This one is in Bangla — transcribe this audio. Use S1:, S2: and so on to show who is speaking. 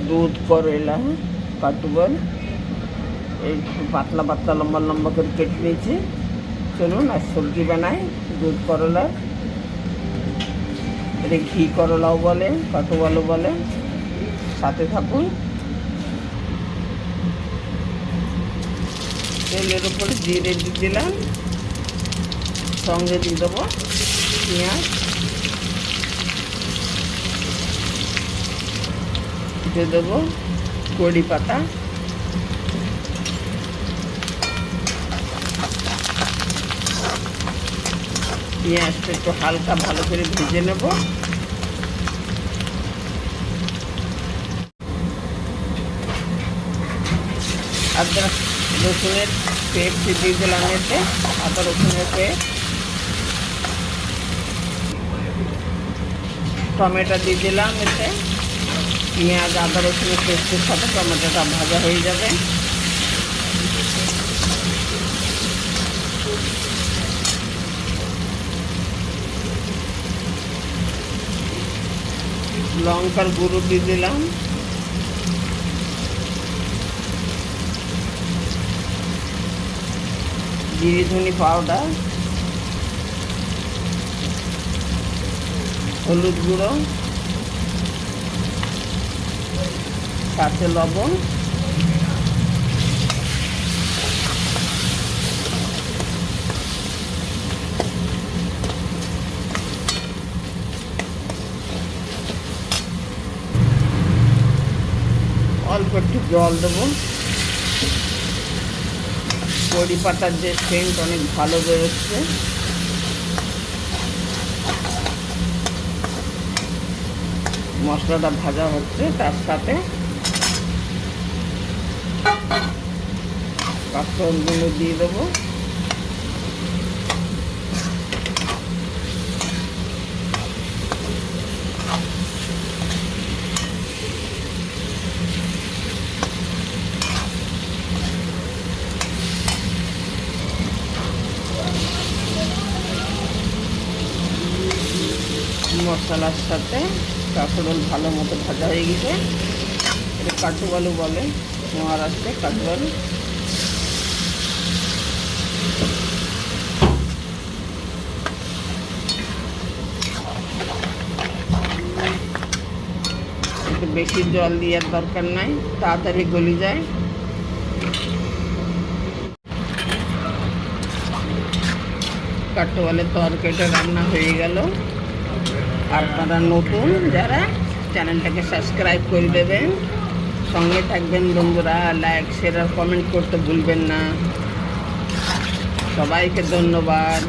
S1: দুধ করেলা কাটুবল এই পাতলা পাতলা লম্বা লম্বা করে কেটে নিয়েছি। চলুন আর সবজি বানাই দুধ করলা, এটা ঘি করলাও বলে কাটুবলও বলে। সাথে থাকুন। তেলের উপরে জিরে দিয়ে দিলাম, সঙ্গে দিয়ে দেবো পেঁয়াজ, দিয়ে দেবো কড়ি পাতা, পেঁয়াজটা একটু হালকা ভালো করে ভেজে নেব। আদা রসুনের পেস্ট দিয়ে দিলাম, এতে আদা রসুনের পেস্ট, টমেটো দিয়ে দিলাম, এতে পেঁয়াজ আদা রসুনের পেস্টের সাথে টমেটোটা ভাজা হয়ে যাবে। লঙ্কার গুঁড়ো দিয়ে দিলাম, জিরে ধনে পাউডার, হলুদ গুঁড়ো, সাথে লবণ, অল্প একটু জল দেবো। কড়ি পাতার যে সেন্ট অনেক ভালো বেরোচ্ছে। মশলাটা ভাজা হচ্ছে, তার সাথে কাঁচকলাগুলো দিয়ে দেবো। মশলার সাথে কাঁকরোল ভালো মতো ভাজা হয়ে গেছে। এটা কাঠুবালু বলে মহারাষ্ট্রে, কাঠুবালু। একটু বেশি জল দেওয়ার দরকার নাই, তাড়াতাড়ি গলে যায়। কাঠুবালের তরকারিটা রান্না হয়ে গেল। আপনারা নতুন যারা চ্যানেলটাকে সাবস্ক্রাইব করে দেবেন, সঙ্গে থাকবেন বন্ধুরা। লাইক শেয়ার আর কমেন্ট করতে ভুলবেন না। সবাইকে ধন্যবাদ।